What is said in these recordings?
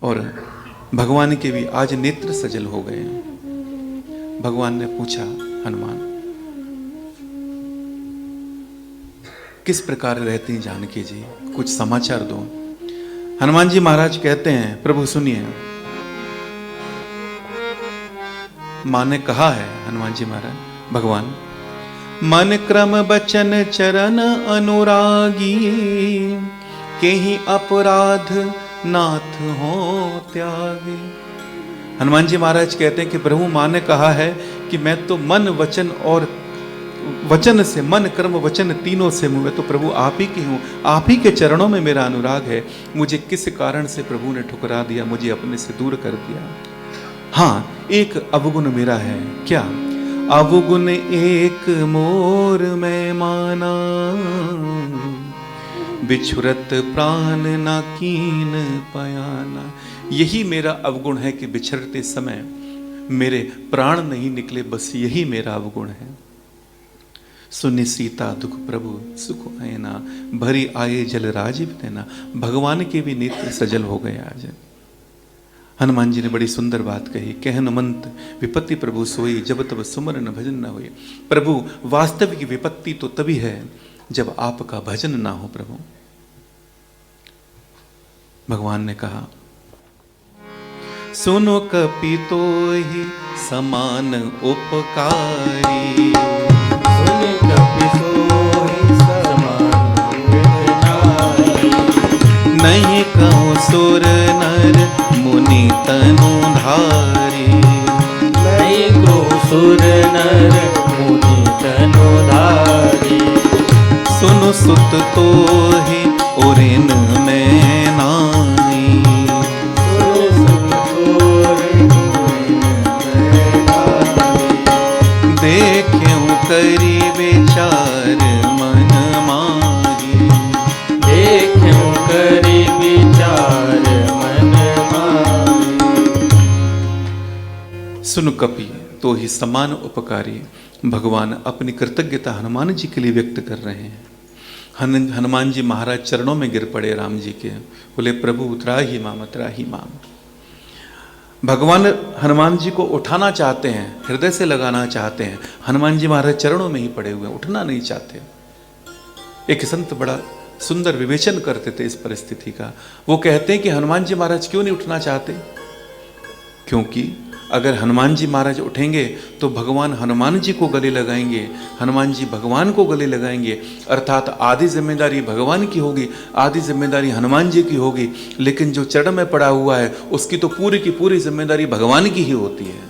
और भगवान के भी आज नेत्र सजल हो गए हैं। भगवान ने पूछा, हनुमान किस प्रकार रहती हैं जानकी जी, कुछ समाचार दो। हनुमान जी महाराज कहते हैं, प्रभु सुनिए, मां ने कहा है, हनुमान जी महाराज, भगवान, मन क्रम बचन चरण अनुरागी, केहि अपराध नाथ हो त्यागे। हनुमान जी महाराज कहते हैं कि प्रभु मां ने कहा है कि मैं तो मन वचन और वचन से, मन कर्म वचन तीनों से मैं तो प्रभु आप ही की हूँ, आप ही के चरणों में मेरा अनुराग है। मुझे किस कारण से प्रभु ने ठुकरा दिया, मुझे अपने से दूर कर दिया। हाँ, एक अवगुण मेरा है। क्या? अवगुण एक मोर में माना, बिछुरत प्राण ना कीन पयाना। यही मेरा अवगुण है कि बिछड़ते समय मेरे प्राण नहीं निकले, बस यही मेरा अवगुण है। सुनि सीता दुख प्रभु सुख आयना, भरी आए जल राजीव नैना। भगवान के भी नेत्र सजल हो गए आज। हनुमान जी ने बड़ी सुंदर बात कही, कहन मंत विपत्ति प्रभु सोई, जब तब सुमरन भजन न हुए। प्रभु, वास्तविक विपत्ति तो तभी है जब आपका भजन ना हो। प्रभु, भगवान ने कहा, सुनो कपि तो ही समान उपकारी, सुनि कपि सोहि समान उपकारी। नहीं कहूँ सुर नर मुनि तनु धारी, नहीं कहूँ सुर नर मुनि तनु धारी। सुनु सुत तो ही उरिन में नाई, देख्यूं करी विचार मन मारी, देख्यूं करी विचार मन मारी। सुन कपि तो ही समान उपकारी। भगवान अपनी कृतज्ञता हनुमान जी के लिए व्यक्त कर रहे हैं। हनुमान जी महाराज चरणों में गिर पड़े राम जी के, बोले प्रभु त्राहि माम, त्राहि माम। भगवान हनुमान जी को उठाना चाहते हैं, हृदय से लगाना चाहते हैं। हनुमान जी महाराज चरणों में ही पड़े हुए हैं, उठना नहीं चाहते। एक संत बड़ा सुंदर विवेचन करते थे इस परिस्थिति का। वो कहते हैं कि हनुमान जी महाराज क्यों नहीं उठना चाहते? क्योंकि अगर हनुमान जी महाराज उठेंगे तो भगवान हनुमान जी को गले लगाएंगे, हनुमान जी भगवान को गले लगाएंगे, अर्थात आधी जिम्मेदारी भगवान की होगी, आधी जिम्मेदारी हनुमान जी की होगी। लेकिन जो चरण में पड़ा हुआ है उसकी तो पूरी की पूरी जिम्मेदारी भगवान की ही होती है।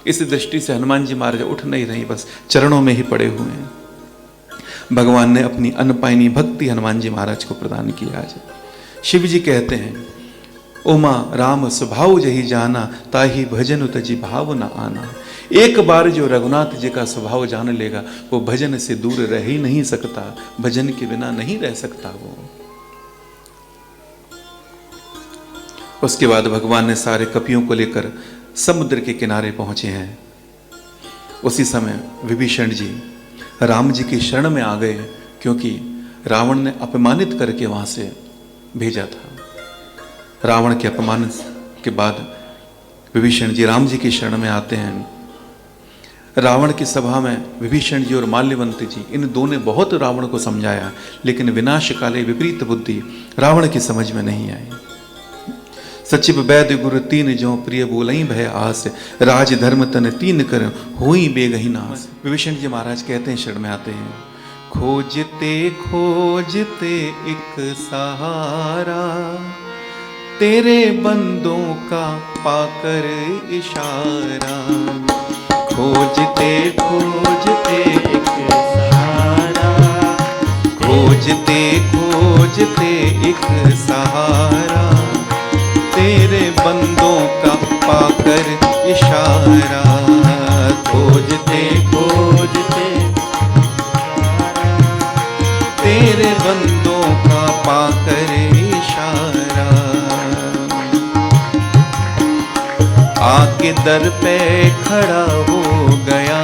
इस दृष्टि से हनुमान जी महाराज उठ नहीं रहे, बस चरणों में ही पड़े हुए हैं। भगवान ने अपनी अनपायनी भक्ति हनुमान जी महाराज को प्रदान की आज। शिव जी कहते हैं, उमा राम स्वभाव जही जाना, ताही भजन तजी भाव न आना। एक बार जो रघुनाथ जी का स्वभाव जान लेगा वो भजन से दूर रह ही नहीं सकता, भजन के बिना नहीं रह सकता वो। उसके बाद भगवान ने सारे कपियों को लेकर समुद्र के किनारे पहुंचे हैं। उसी समय विभीषण जी राम जी की शरण में आ गए, क्योंकि रावण ने अपमानित करके वहां से भेजा था। रावण के अपमान के बाद विभीषण जी राम जी की शरण में आते हैं। रावण की सभा में विभीषण जी और माल्यवंत जी, इन दो ने बहुत रावण को समझाया, लेकिन विनाश काले विपरीत बुद्धि रावण की समझ में नहीं आई। सचिव वैद्य गुरु तीन जो प्रिय बोलई भय आस, राज धर्म तन तीन कर हुई बेगही नास। विभीषण जी महाराज कहते हैं, शरण में आते हैं, खोजते खोजते एक सहारा, तेरे बंदों का पाकर इशारा। खोजते खोजते एक सहारा, खोजते खोजते एक सहारा, तेरे बंदों का पाकर इशारा। खोजते खोजते तेरे बंदों का पाकर इशारा। आके दर पे खड़ा हो गया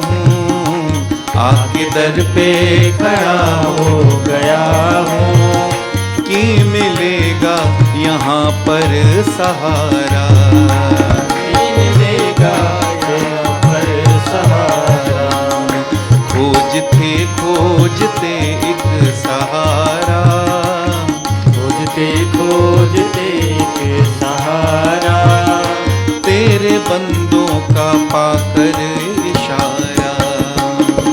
हूँ, आके दर पे खड़ा हो गया हूँ, कि मिलेगा यहाँ पर सहारा। दीन देगा यहाँ पर सहारा। खोजते खोजते एक सहारा, खोजते खोजते एक सहारा। तेरे बंदों का पाकर इशारा,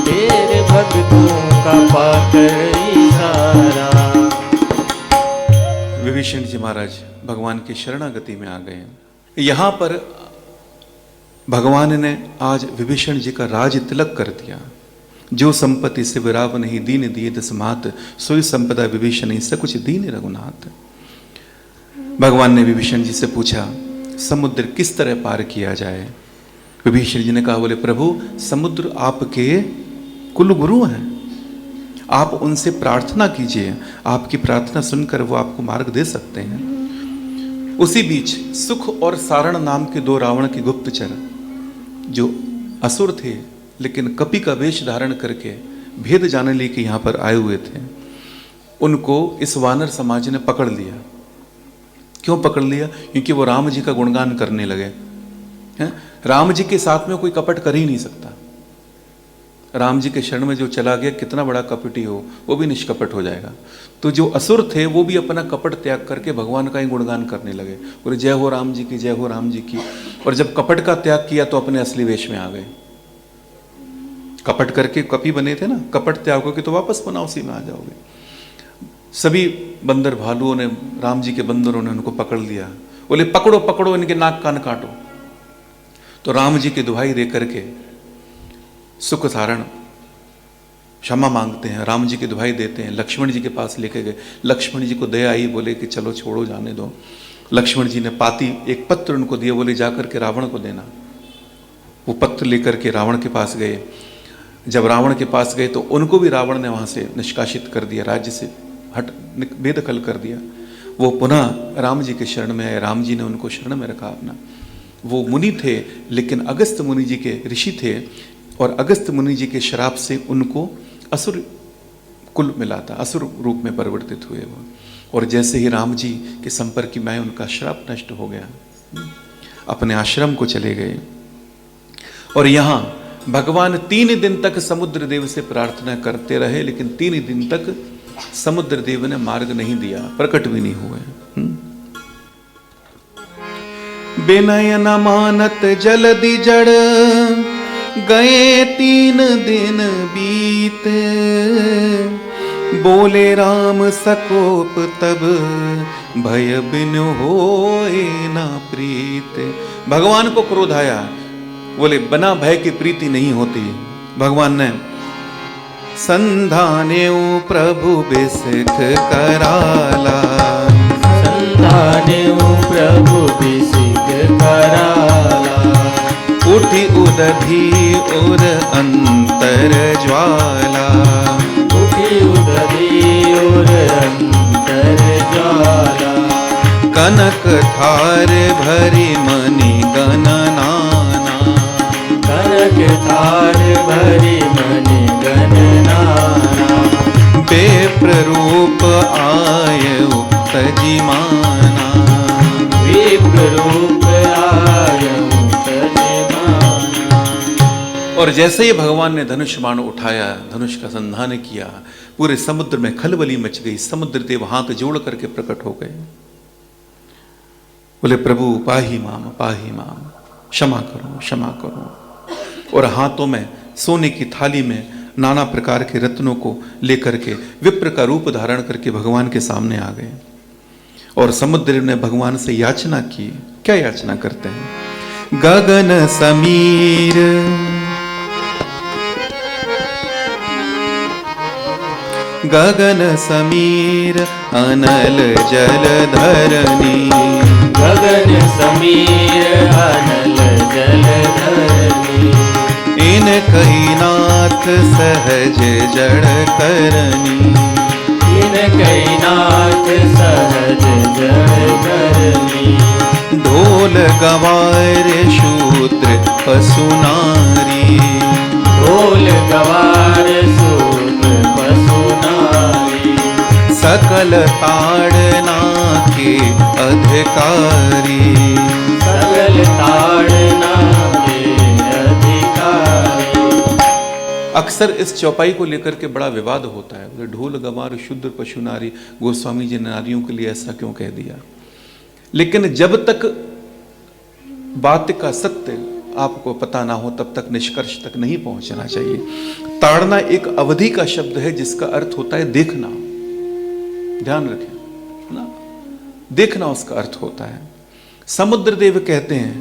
तेरे भक्तों का पाकर इशारा। विभीषण जी महाराज भगवान की शरणागति में आ गए। यहाँ पर भगवान ने आज विभीषण जी का राज तिलक कर दिया। जो संपत्ति से विराव नहीं दीन दिए दस मात, सोई संपदा विभीषण इससे कुछ दीन रघुनाथ। भगवान ने विभीषण जी से पूछा समुद्र किस तरह पार किया जाए। विभीषण जी ने कहा, बोले प्रभु समुद्र आपके कुल गुरु हैं, आप उनसे प्रार्थना कीजिए, आपकी प्रार्थना सुनकर वो आपको मार्ग दे सकते हैं। उसी बीच सुख और सारण नाम के दो रावण के गुप्तचर जो असुर थे लेकिन कपि का वेश धारण करके भेद जानने लेके यहाँ पर आए हुए थे, उनको इस वानर समाज ने पकड़ लिया। क्यों पकड़ लिया? क्योंकि वो राम जी का गुणगान करने लगे हैं। राम जी के साथ में कोई कपट कर ही नहीं सकता। राम जी के शरण में जो चला गया, कितना बड़ा कपटी हो वो भी निष्कपट हो जाएगा। तो जो असुर थे वो भी अपना कपट त्याग करके भगवान का ही गुणगान करने लगे, बोले जय हो राम जी की, जय हो राम जी की। और जब कपट का त्याग किया तो अपने असली वेश में आ गए। कपट करके कपि बने थे ना, कपट त्यागोगे तो वापस पुनः उसी में आ जाओगे। सभी बंदर भालुओं ने, राम जी के बंदरों ने उनको पकड़ लिया, बोले पकड़ो पकड़ो इनके नाक कान काटो। तो राम जी की दुहाई दे करके सुख सारण क्षमा मांगते हैं, राम जी की दुहाई देते हैं, लक्ष्मण जी के पास लेके गए। लक्ष्मण जी को दया आई, बोले कि चलो छोड़ो जाने दो। लक्ष्मण जी ने पाती एक पत्र उनको दिया, बोले जाकर के रावण को देना। वो पत्र लेकर के रावण के पास गए। जब रावण के पास गए तो उनको भी रावण ने वहां से निष्कासित कर दिया, राज्य से बेदखल कर दिया। वो पुनः राम जी के शरण में आए, राम जी ने उनको शरण में रखा अपना। वो मुनि थे लेकिन अगस्त मुनि जी के ऋषि थे, और अगस्त मुनि जी के श्राप से उनको असुर कुल मिला था, असुर रूप में परिवर्तित हुए वो। और जैसे ही राम जी के संपर्क में आए उनका श्राप नष्ट हो गया, अपने आश्रम को चले गए। और यहाँ भगवान 3 दिन तक समुद्र देव से प्रार्थना करते रहे, लेकिन 3 दिन तक समुद्र देव ने मार्ग नहीं दिया, प्रकट भी नहीं हुए। बिनय न मानत जलदि जड़, गए 3 दिन बीत। बोले राम सकोप तब, भय बिन होए ना प्रीत। भगवान को क्रोध आया, बोले बना भय की प्रीति नहीं होती। भगवान ने संधानेऊ प्रभु बिसिख कराला, संधानेऊ प्रभु बिसिख कराला। उठी उदधि उर अंतर ज्वाला, उठी उदधि उर अंतर ज्वाला। कनक थार भरी मणि गणनाना, कनक थार भरी मणि गणनाना। बेप्ररूप आयु तजिमाना, विप्ररूप आयु तजिमाना। और जैसे ही भगवान ने धनुष बाण उठाया, धनुष का संधान किया, पूरे समुद्र में खलबली मच गई। समुद्र देव हाथ जोड़ करके प्रकट हो गए, बोले प्रभु पाही माम, पाही माम, क्षमा करो, क्षमा करो। और हाथों में सोने की थाली में नाना प्रकार के रत्नों को लेकर के विप्र का रूप धारण करके भगवान के सामने आ गए। और समुद्र ने भगवान से याचना की। क्या याचना करते हैं? गगन समीर, गगन समीर अनल जल धरनी, गगन समीर अनल जल धरनी। इन कही नाथ सहज जड़ करनी, इन कही नाथ सहज जड़ करनी। ढोल गवार शूद्र पशु नारी, ढोल गवार शूद्र पशु नारी। सकल ताड़ना के अध जयकारी। सगल ताड़ना के अधिकारी। अक्सर इस चौपाई को लेकर के बड़ा विवाद होता है, बोले ढोल गंवार शूद्र पशु नारी, गोस्वामी जी ने नारियों के लिए ऐसा क्यों कह दिया। लेकिन जब तक बात का सत्य आपको पता ना हो तब तक निष्कर्ष तक नहीं पहुंचना चाहिए। ताड़ना एक अवधि का शब्द है जिसका अर्थ होता है देखना, ध्यान रखें ना, देखना उसका अर्थ होता है। समुद्र देव कहते हैं,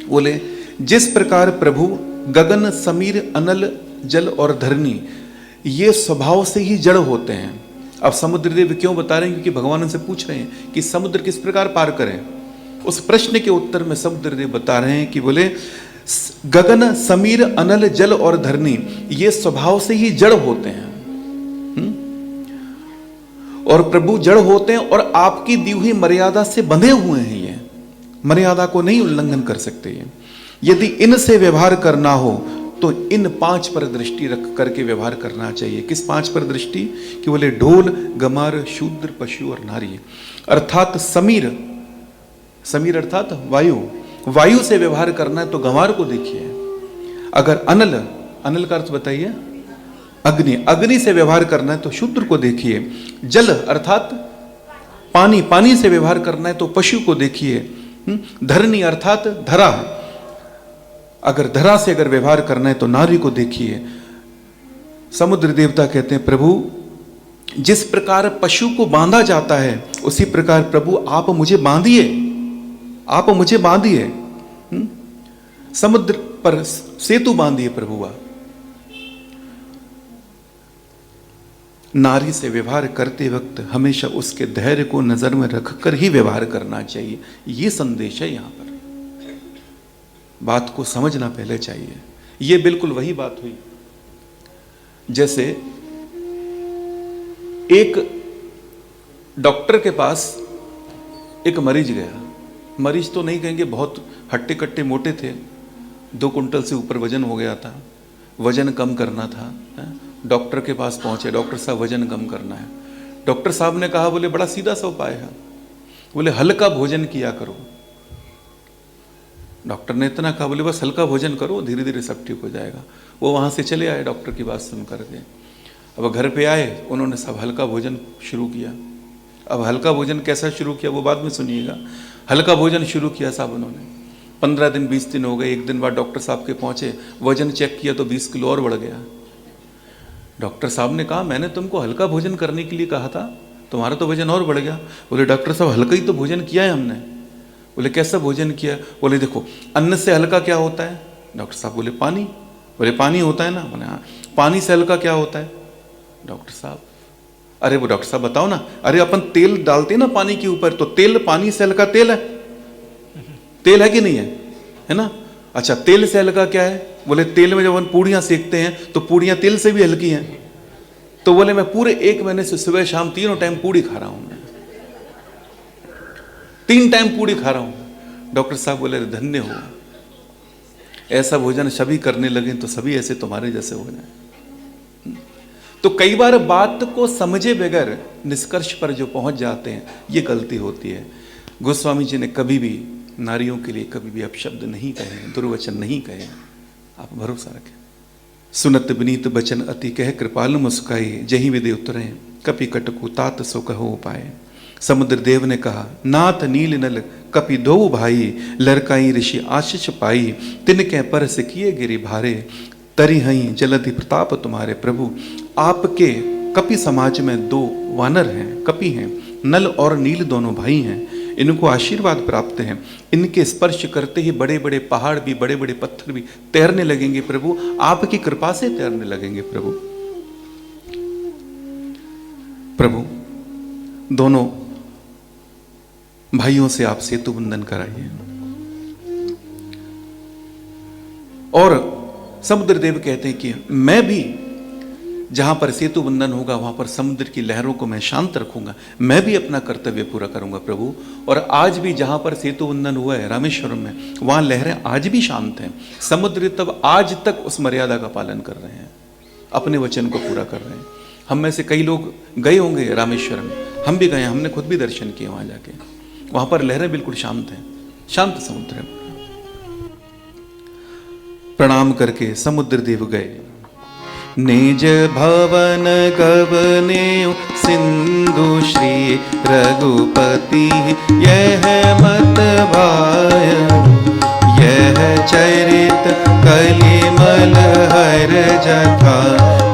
बोले जिस प्रकार प्रभु गगन समीर अनल जल और धरनी ये स्वभाव से ही जड़ होते हैं। अब समुद्र देव क्यों बता रहे हैं, क्योंकि भगवान उनसे पूछ रहे हैं कि समुद्र किस प्रकार पार करें। उस प्रश्न के उत्तर में समुद्र देव बता रहे हैं कि बोले गगन समीर अनल जल और धरनी ये स्वभाव से ही जड़ होते हैं। और प्रभु जड़ होते हैं और आपकी दी हुई मर्यादा से बंधे हुए हैं। ये मर्यादा को नहीं उल्लंघन कर सकते। ये यदि इनसे व्यवहार करना हो तो इन 5 पर दृष्टि रख करके व्यवहार करना चाहिए। किस 5 पर दृष्टि, कि बोले ढोल गमार शूद्र पशु और नारी, अर्थात समीर, समीर अर्थात वायु, वायु से व्यवहार करना है तो गंवार को देखिए। अगर अनल, अनल का अर्थ बताइए, अग्नि, अग्नि से व्यवहार करना है तो शूद्र को देखिए। जल अर्थात पानी, पानी से व्यवहार करना है तो पशु को देखिए। धरनी अर्थात धरा, अगर धरा से अगर व्यवहार करना है तो नारी को देखिए। समुद्र देवता कहते हैं प्रभु जिस प्रकार पशु को बांधा जाता है उसी प्रकार प्रभु आप मुझे बांधिए, आप मुझे बांधिए। समुद्र पर सेतु बांधिए प्रभु आप। नारी से व्यवहार करते वक्त हमेशा उसके धैर्य को नजर में रखकर ही व्यवहार करना चाहिए। यह संदेश है यहां पर। बात को समझना पहले चाहिए। यह बिल्कुल वही बात हुई जैसे एक डॉक्टर के पास एक मरीज गया। मरीज तो नहीं कहेंगे, बहुत हट्टे कट्टे मोटे थे, 2 कुंटल से ऊपर वजन हो गया था, वजन कम करना था। डॉक्टर के पास पहुंचे, डॉक्टर साहब वजन कम करना है। डॉक्टर साहब ने कहा, बोले बड़ा सीधा सा उपाय है, बोले हल्का भोजन किया करो। डॉक्टर ने इतना कहा, बोले बस हल्का भोजन करो, धीरे धीरे सब ठीक हो जाएगा। वो वहां से चले आए डॉक्टर की बात सुन करके। अब घर पे आए, उन्होंने सब हल्का भोजन शुरू किया। अब हल्का भोजन कैसा शुरू किया वो बाद में सुनिएगा। हल्का भोजन शुरू किया साहब उन्होंने। 15 दिन 20 दिन हो गए। एक दिन बाद डॉक्टर साहब के पहुंचे, वजन चेक किया तो 20 किलो और बढ़ गया। डॉक्टर साहब ने कहा, मैंने तुमको हल्का भोजन करने के लिए कहा था, तुम्हारा तो वजन और बढ़ गया। बोले डॉक्टर साहब हल्का ही तो भोजन किया है हमने। बोले कैसा भोजन किया? बोले देखो अन्न से हल्का क्या होता है? डॉक्टर साहब बोले पानी। बोले पानी होता है ना? बोले हाँ। पानी से हल्का क्या होता है? डॉक्टर साहब, अरे वो डॉक्टर साहब बताओ ना। अरे अपन तेल डालते ना पानी के ऊपर, तो तेल पानी से हल्का तेल है, तेल है कि नहीं है? है ना? अच्छा, तेल से हल्का क्या है? बोले तेल में जब अपन पूड़ियां सेकते हैं तो पूड़ियां तेल से भी हल्की हैं। तो बोले मैं पूरे 1 महीने से सुबह शाम 3 टाइम पूड़ी खा रहा हूं, मैं 3 टाइम पूड़ी खा रहा हूं। डॉक्टर साहब बोले धन्य हो, ऐसा भोजन सभी करने लगे तो सभी ऐसे तुम्हारे जैसे हो जाए। तो कई बार बात को समझे बगैर निष्कर्ष पर जो पहुंच जाते हैं, ये गलती होती है। गोस्वामी जी ने कभी भी नारियों के लिए कभी भी अपशब्द नहीं कहे, दुर्वचन नहीं कहे, आप भरोसा रखें। सुनत विनीत बचन अति कह कृपाल मुस्काई, जही विदे उतरे कपि कटकु तात सो कहो उपाय। समुद्र देव ने कहा, नाथ नील नल कपि दो भाई, लड़काई ऋषि आशीष पाई, तिनके पर से किए गिरि भारे, तरी हई जलधि प्रताप तुम्हारे। प्रभु आपके कपि समाज में 2 वानर हैं, कपि हैं, नल और नील दोनों भाई हैं। इनको आशीर्वाद प्राप्त है। इनके स्पर्श करते ही बड़े बड़े पहाड़ भी, बड़े बड़े पत्थर भी तैरने लगेंगे प्रभु, आपकी कृपा से तैरने लगेंगे प्रभु। प्रभु दोनों भाइयों से आप सेतु बंधन कराइए। और समुद्र देव कहते हैं कि मैं भी जहां पर सेतु बंधन होगा वहां पर समुद्र की लहरों को मैं शांत रखूंगा, मैं भी अपना कर्तव्य पूरा करूंगा प्रभु। और आज भी जहां पर सेतु बंधन हुआ है रामेश्वरम में, वहां लहरें आज भी शांत हैं। समुद्र तब आज तक उस मर्यादा का पालन कर रहे हैं, अपने वचन को पूरा कर रहे हैं। हम में से कई लोग गए होंगे रामेश्वरम, हम भी गए, हमने खुद भी दर्शन किए वहां जाके। वहां पर लहरें बिल्कुल शांत हैं, शांत समुद्र है। प्रणाम करके समुद्र देव गए। निज भवन गवने सिंधु श्री रघुपति, यह मत भाय यह चरित कलिमल हर जथा,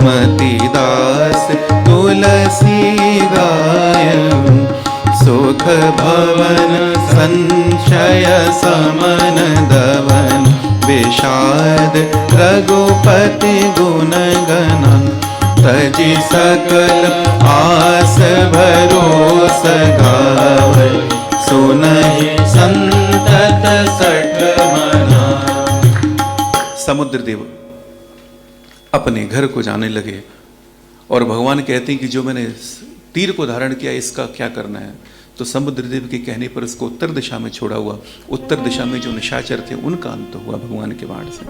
मति दास तुलसी गाय। सुख भवन संशय समन दवन, विषाद रघुपति गुण गण। तजि सकल आस भरोस गावै, सुनहि संतत सठ मना। समुद्र देव अपने घर को जाने लगे और भगवान कहते हैं कि जो मैंने तीर को धारण किया इसका क्या करना है। तो समुद्र देव के कहने पर उसको उत्तर दिशा में छोड़ा हुआ। उत्तर दिशा में जो निशाचर थे उनका अंत हुआ भगवान के बाण से।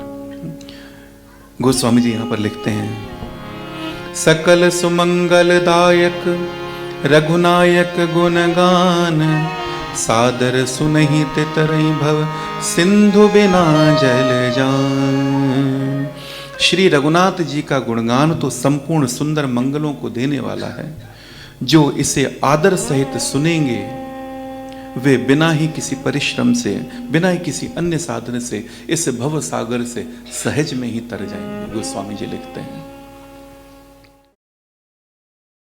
गोस्वामी जी यहां पर लिखते हैं, सकल सुमंगलदायक रघुनायक गुणगान, सादर सुनहि तितरई भव सिंधु बिना जल जान। श्री रघुनाथ जी का गुणगान तो संपूर्ण सुंदर मंगलों को देने वाला है। जो इसे आदर सहित सुनेंगे वे बिना ही किसी परिश्रम से, बिना ही किसी अन्य साधन से इस भव सागर से सहज में ही तर जाएंगे। गोस्वामी जी लिखते हैं,